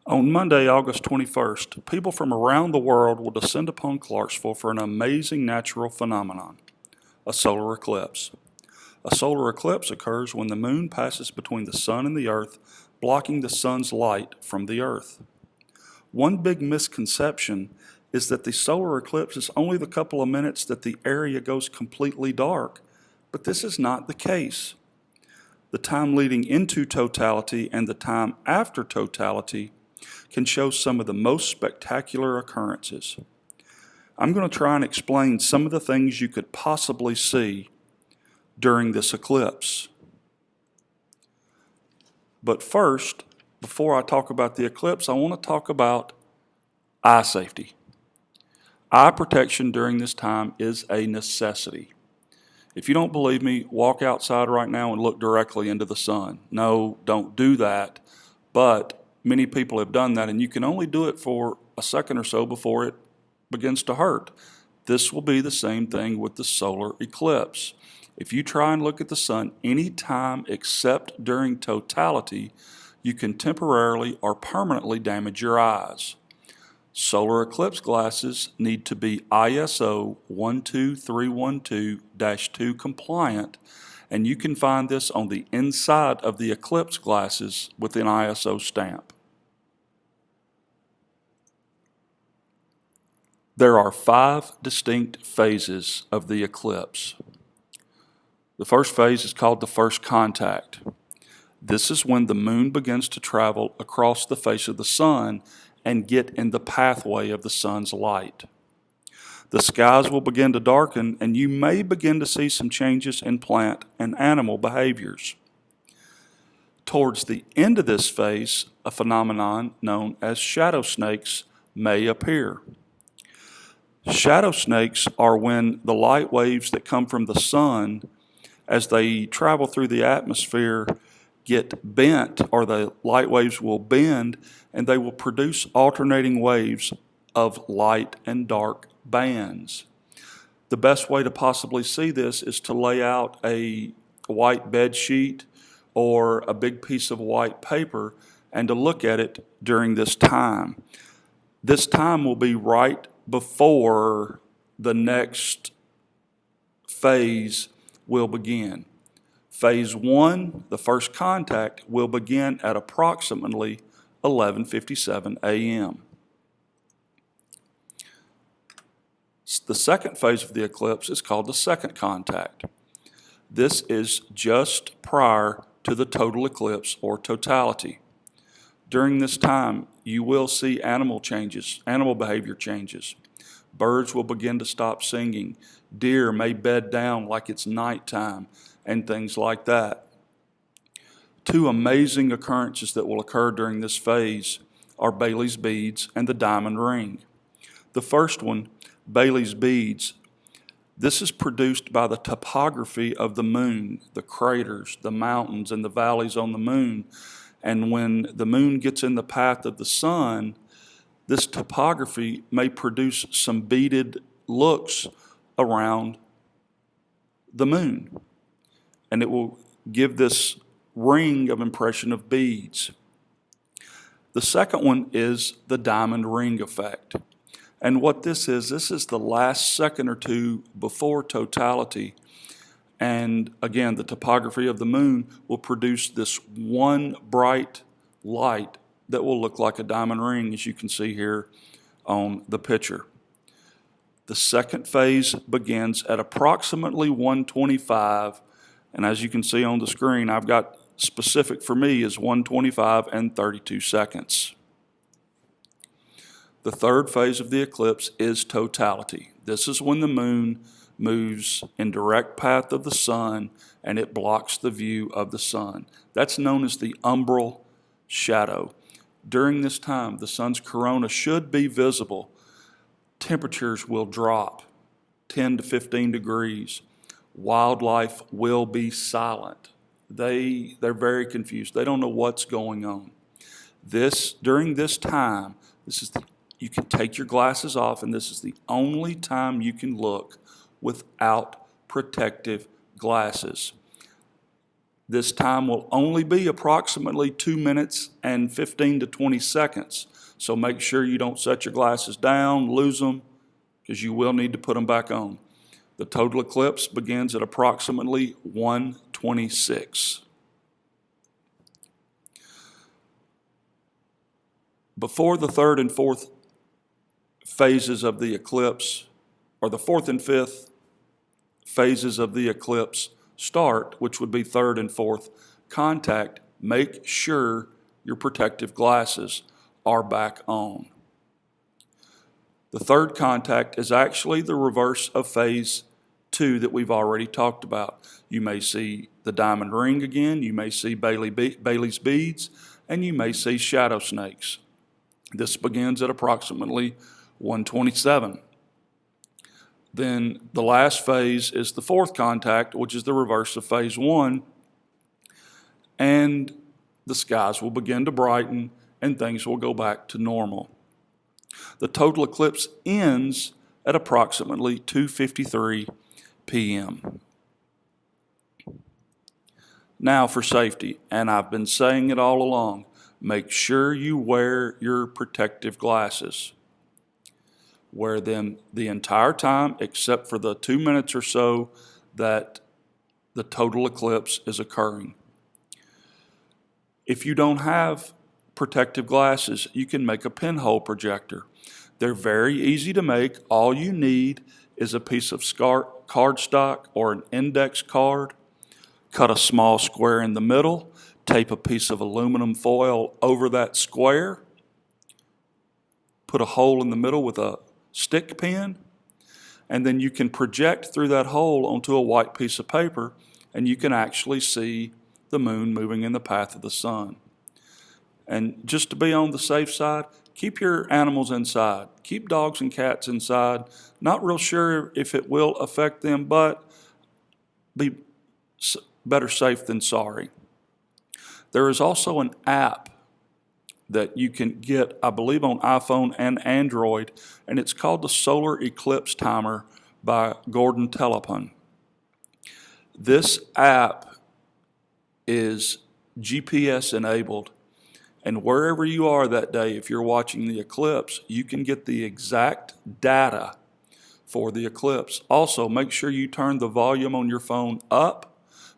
On Monday, August 21st, people from around the world will descend upon Clarksville for an amazing natural phenomenon, a solar eclipse. A solar eclipse occurs when the moon passes between the sun and the earth, blocking the sun's light from the earth. One big misconception is that the solar eclipse is only the couple of minutes that the area goes completely dark, but this is not the case. The time leading into totality and the time after totality can show some of the most spectacular occurrences. I'm going to try and explain some of the things you could possibly see during this eclipse. But first, before I talk about the eclipse, I want to talk about eye safety. Eye protection during this time is a necessity. If you don't believe me, walk outside right now and look directly into the sun. No, don't do that, but many people have done that, and you can only do it for a second or so before it begins to hurt. This will be the same thing with the solar eclipse. If you try and look at the sun any time except during totality, you can temporarily or permanently damage your eyes. Solar eclipse glasses need to be ISO 12312-2 compliant, and you can find this on the inside of the eclipse glasses with an ISO stamp. There are 5 distinct phases of the eclipse. The first phase is called the first contact. This is when the moon begins to travel across the face of the sun and get in the pathway of the sun's light. The skies will begin to darken, and you may begin to see some changes in plant and animal behaviors. Towards the end of this phase, a phenomenon known as shadow snakes may appear. Shadow snakes are when the light waves that come from the sun, as they travel through the atmosphere, get bent, or the light waves will bend, and they will produce alternating waves of light and dark bands. The best way to possibly see this is to lay out a white bed sheet or a big piece of white paper and to look at it during this time. This time will be right before the next phase will begin. Phase 1, the first contact, will begin at approximately 11:57 a.m. The second phase of the eclipse is called the second contact. This is just prior to the total eclipse or totality. During this time, you will see animal behavior changes. Birds will begin to stop singing. Deer may bed down like it's nighttime, and things like that. 2 amazing occurrences that will occur during this phase are Bailey's beads and the diamond ring. The first one, Bailey's beads, this is produced by the topography of the moon, the craters, the mountains, and the valleys on the moon. And when the moon gets in the path of the sun, this topography may produce some beaded looks around the moon, and it will give this ring of impression of beads. The second one is the diamond ring effect. And what this is the last second or two before totality. And again, the topography of the moon will produce this one bright light that will look like a diamond ring, as you can see here on the picture. The second phase begins at approximately 1:25, and as you can see on the screen, I've got specific for me is 1:25 and 32 seconds. The third phase of the eclipse is totality. This is when the moon moves in direct path of the sun and it blocks the view of the sun. That's known as the umbral shadow. During this time, the sun's corona should be visible. Temperatures will drop 10 to 15 degrees. Wildlife will be silent. They're very confused. They don't know what's going on. During this time, you can take your glasses off, and this is the only time you can look without protective glasses. This time will only be approximately 2 minutes and 15 to 20 seconds. So make sure you don't set your glasses down, lose them, because you will need to put them back on. The total eclipse begins at approximately 1:26. Before the third and fourth phases of the eclipse, or the fourth and fifth phases of the eclipse start, which would be third and fourth contact, make sure your protective glasses are back on. The third contact is actually the reverse of phase 2 that we've already talked about. You may see the diamond ring again, you may see Bailey's beads, and you may see shadow snakes. This begins at approximately 1:27. Then the last phase is the fourth contact, which is the reverse of phase 1, and the skies will begin to brighten and things will go back to normal. The total eclipse ends at approximately 2:53 p.m. Now for safety, and I've been saying it all along, make sure you wear your protective glasses. Wear them the entire time except for the 2 minutes or so that the total eclipse is occurring. If you don't have protective glasses, you can make a pinhole projector. They're very easy to make. All you need is a piece of cardstock or an index card. Cut a small square in the middle, tape a piece of aluminum foil over that square, put a hole in the middle with a stick pin, and then you can project through that hole onto a white piece of paper, and you can actually see the moon moving in the path of the sun. And just to be on the safe side, keep your animals inside. Keep dogs and cats inside. Not real sure if it will affect them, but be better safe than sorry. There is also an app that you can get, I believe, on iPhone and Android, and it's called the Solar Eclipse Timer by Gordon Telepon. This app is GPS enabled, and wherever you are that day, if you're watching the eclipse, you can get the exact data for the eclipse. Also, make sure you turn the volume on your phone up,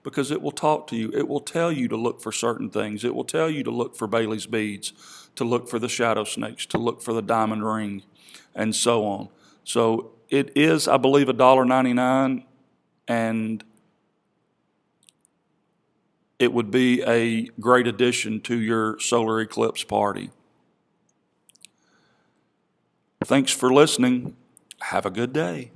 because it will talk to you. It will tell you to look for certain things. It will tell you to look for Bailey's beads, to look for the shadow snakes, to look for the diamond ring, and so on. So it is, I believe, $1.99, and it would be a great addition to your solar eclipse party. Thanks for listening. Have a good day.